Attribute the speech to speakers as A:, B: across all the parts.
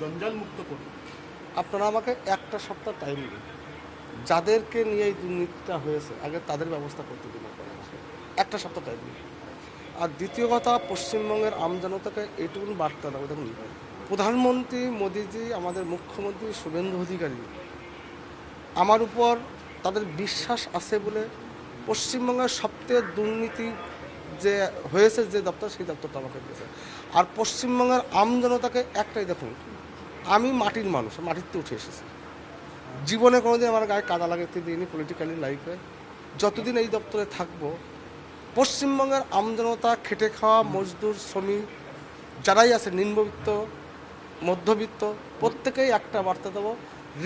A: জঞ্জাল মুক্ত করুন।
B: আপনারা আমাকে একটা সপ্তাহ টাইম দিন, যাদেরকে নিয়ে এই দুর্নীতিটা হয়েছে আগে তাদের ব্যবস্থা করতে দিন, একটা সপ্তাহ টাইম দিন। আর দ্বিতীয় কথা, পশ্চিমবঙ্গের আমজনতাকে এইটুকুন বার্তা দেবো, দেখুন প্রধানমন্ত্রী মোদিজি, আমাদের মুখ্যমন্ত্রী শুভেন্দু অধিকারী আমার উপর তাদের বিশ্বাস আছে বলে পশ্চিমবঙ্গের সবচেয়ে দুর্নীতি যে হয়েছে যে দপ্তর, সেই দপ্তরটা আমাকে দিয়েছে। আর পশ্চিমবঙ্গের আমজনতাকে একটাই, দেখুন আমি মাটির মানুষ, মাটিতে উঠে এসেছি, জীবনে কোনোদিন আমার গায়ে কাদা লাগাতে দিইনি পলিটিক্যালি লাইফে। যতদিন এই দপ্তরে থাকবো, পশ্চিমবঙ্গের আমজনতা, খেটে খাওয়া মজদুর, শ্রমিক যারাই আছে, নিম্নবিত্ত, মধ্যবিত্ত, প্রত্যেকেই একটা বার্তা দেবো,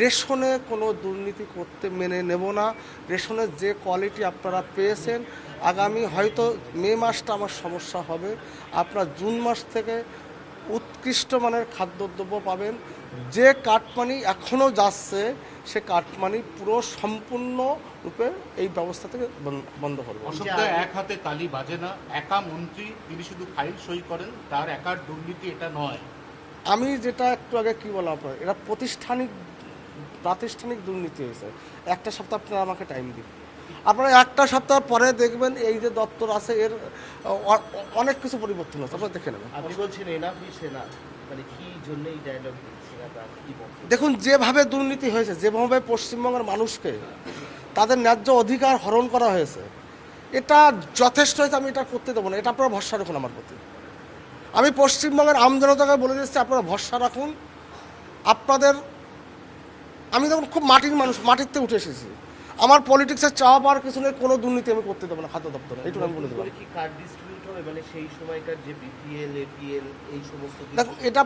B: রেশনে কোনো দুর্নীতি করতে মেনে নেব না। রেশনের যে কোয়ালিটি আপনারা পেয়েছেন, আগামী হয়তো মে মাসটা আমার সমস্যা হবে, আপনারা জুন মাস থেকে উৎকৃষ্ট মানের খাদ্যদ্রব্য পাবেন। যে কাটমানি এখনও যাচ্ছে, সে কাটমানি পুরো সম্পূর্ণ রূপে এই ব্যবস্থা থেকে বন্ধ করবে।
A: অসুবিধা এক হাতে তালি বাজে না, একা মন্ত্রী তিনি শুধু ফাইল সই করেন, তার একার দুর্নীতি এটা নয়।
B: আমি যেটা একটু আগে কি বলা আপনার, এটা প্রাতিষ্ঠানিক দুর্নীতি হয়েছে। একটা সপ্তাহ আপনারা আমাকে টাইম দিন, আপনারা একটা সপ্তাহ পরে দেখবেন এই যে দপ্তর আছে এর অনেক কিছু পরিবর্তন আছে, আপনারা দেখে নেবেন।
C: আপনি বলছেন এনাফি সেনা, মানে কি জন্য এই ডায়লগ সেনাটা কি বলছেন?
B: দেখুন যেভাবে দুর্নীতি হয়েছে, যেভাবে পশ্চিমবঙ্গের মানুষকে তাদের ন্যায্য অধিকার হরণ করা হয়েছে, এটা যথেষ্ট হয়েছে। আমি এটা করতে দেবো না, এটা আপনারা ভরসা রাখুন আমার প্রতি। আমি পশ্চিমবঙ্গের আমজনতাকে বলে দিচ্ছি, আপনারা ভরসা রাখুন। আপনাদের, আমি দেখুন খুব মাটির মানুষ, মাটিতে উঠে এসেছি, আমার পলিটিক্সের চাওয়া পাওয়ার কিছু নেই, কোনো দুর্নীতি আমি করতে দেবো না খাদ্য দপ্তরে, এইটুকু আমি বলে দেবো।
C: কি কার্ড ডিস্ট্রিবিউট হবে, মানে সেই সময়কার যে বিপিএল এপিএল এই সমস্ত
B: দেখুন এটা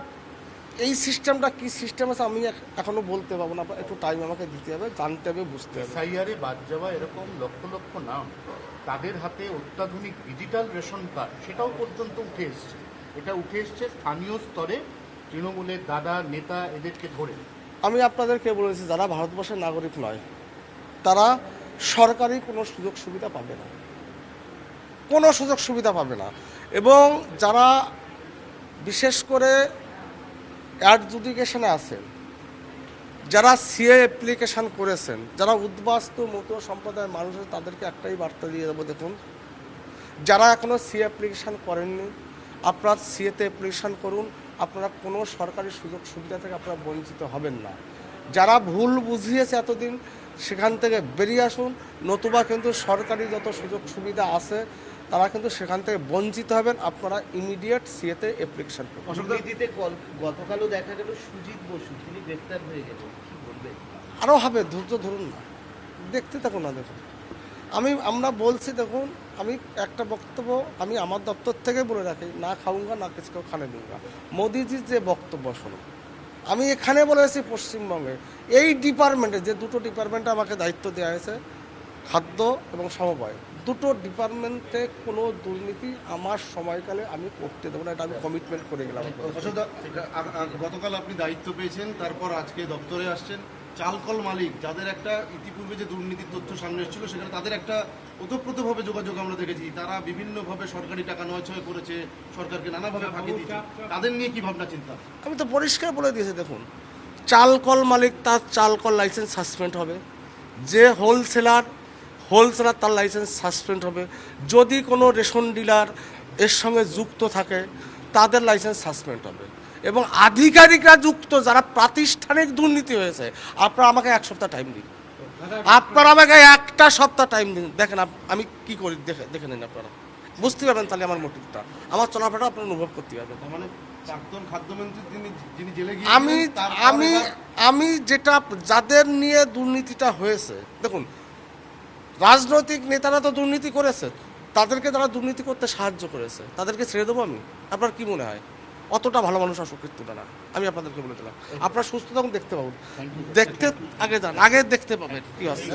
B: এই সিস্টেমটা কি সিস্টেম আছে আমি এখনো বলতে পারবো না, একটু টাইম আমাকে দিতে হবে, জানতে হবে, বুঝতে হবে।
A: এসআইআরে বাদ যাওয়া এরকম লক্ষ লক্ষ নাম, তাদের হাতে অত্যাধুনিক ডিজিটাল রেশন কার্ড, সেটাও পর্যন্ত উঠে এসছে। এটা উঠে এসছে স্থানীয় স্তরে, তৃণমূলের দাদা নেতা এদেরকে ধরে।
B: আমি আপনাদেরকে বলেছি, যারা ভারতবর্ষের নাগরিক নয় তারা সরকারি কোনো সুযোগ সুবিধা পাবে না, কোনো সুযোগ সুবিধা পাবে না। এবং যারা বিশেষ করে অ্যাডজুডিকেশনে আছেন, যারা সিএ অ্যাপ্লিকেশান করেছেন, যারা উদ্বাস্তু মতো সম্প্রদায়ের মানুষ, তাদেরকে একটাই বার্তা দিয়ে দেবো, দেখুন যারা এখনও সিএ অ্যাপ্লিকেশান করেননি, আপনারা সিএতে অ্যাপ্লিকেশান করুন, আপনারা কোনো সরকারি সুযোগ সুবিধা থেকে আপনারা বঞ্চিত হবেন না। যারা ভুল বুঝিয়েছে এতদিন, সেখান থেকে বেরিয়ে আসুন, নতুবা কিন্তু সরকারি যত সুযোগ সুবিধা আছে তারা কিন্তু সেখান থেকে বঞ্চিত হবেন। আপনারা ইমিডিয়েট সিএতে অ্যাপ্লিকেশান করুন।
C: অসুবিধাতে গতকালও দেখা গেল সুজিত বসু তিনি গ্রেফতার হয়ে গেলেন, কি বলবেন?
B: আরও হবে, ধৈর্য ধরুন না, দেখতে থাকুন না। দেখুন আমরা বলছি, দেখুন আমি একটা বক্তব্য আমি আমার দপ্তর থেকে বলে রাখি, না খাউঙ্গা না কিছু খানে দুঙ্গা। মোদিজির যে বক্তব্য শোনো, আমি এখানে বলেছি পশ্চিমবঙ্গে এই ডিপার্টমেন্টে, যে দুটো ডিপার্টমেন্টে আমাকে দায়িত্ব দেওয়া হয়েছে, খাদ্য এবং সমবায়, দুটো ডিপার্টমেন্টে কোনো দুর্নীতি আমার সময়কালে আমি করতে দেবো না, এটা আমি কমিটমেন্ট করে গেলাম।
D: গতকাল আপনি দায়িত্ব পেয়েছেন, তারপর আজকে দপ্তরে আসছেন, চালকল মালিক যাদের একটা ইতিপূর্বে যে দুর্নীতির তথ্য সামনে এসেছিল, সেখানে তাদের একটা ওতপ্রোতভাবে যোগাযোগ আমরা দেখেছি, তারা বিভিন্নভাবে সরকারি টাকা নয়ছয় করেছে, সরকারকে নানাভাবে ফাঁকি দিচ্ছে, তাদের নিয়ে কি ভাবনা চিন্তা?
B: আমি তো পরিষ্কার বলে দিয়েছি, দেখুন চালকল মালিক তার চালকল লাইসেন্স সাসপেন্ড হবে, যে হোলসেলার তার লাইসেন্স সাসপেন্ড হবে, যদি কোনো রেশন ডিলার এর সঙ্গে যুক্ত থাকে তাদের লাইসেন্স সাসপেন্ড হবে, এবং আধিকারিকরা যুক্ত যারা প্রাতিষ্ঠানিক দুর্নীতি হয়েছে, আপনারা আমাকে এক সপ্তাহ টাইম দিন, আপনারা আমাকে একটা সপ্তাহ টাইম দিন, দেখেন আমি কি করি, দেখে নিন, আপনারা বুঝতে পারবেন তাহলে আমার মোটিভটা, আমার চলাফেরা আপনারা অনুভব করতে পারবেন।
D: মানে প্রাক্তন খাদ্যমন্ত্রী যিনি জেলে গিয়ে
B: আমি যেটা যাদের নিয়ে দুর্নীতিটা হয়েছে, দেখুন রাজনৈতিক নেতারা তো দুর্নীতি করেছে, তাদেরকে যারা দুর্নীতি করতে সাহায্য করেছে তাদেরকে ছেড়ে দেবো আমি? আপনার কি মনে হয় অতটা ভালো মানুষ অসুকৃত না? আমি আপনাদেরকে বলে দিলাম, আপনারা সুস্থ তখন দেখতে পাবেন, দেখতে আগে যান, আগে দেখতে পাবেন কি হচ্ছে।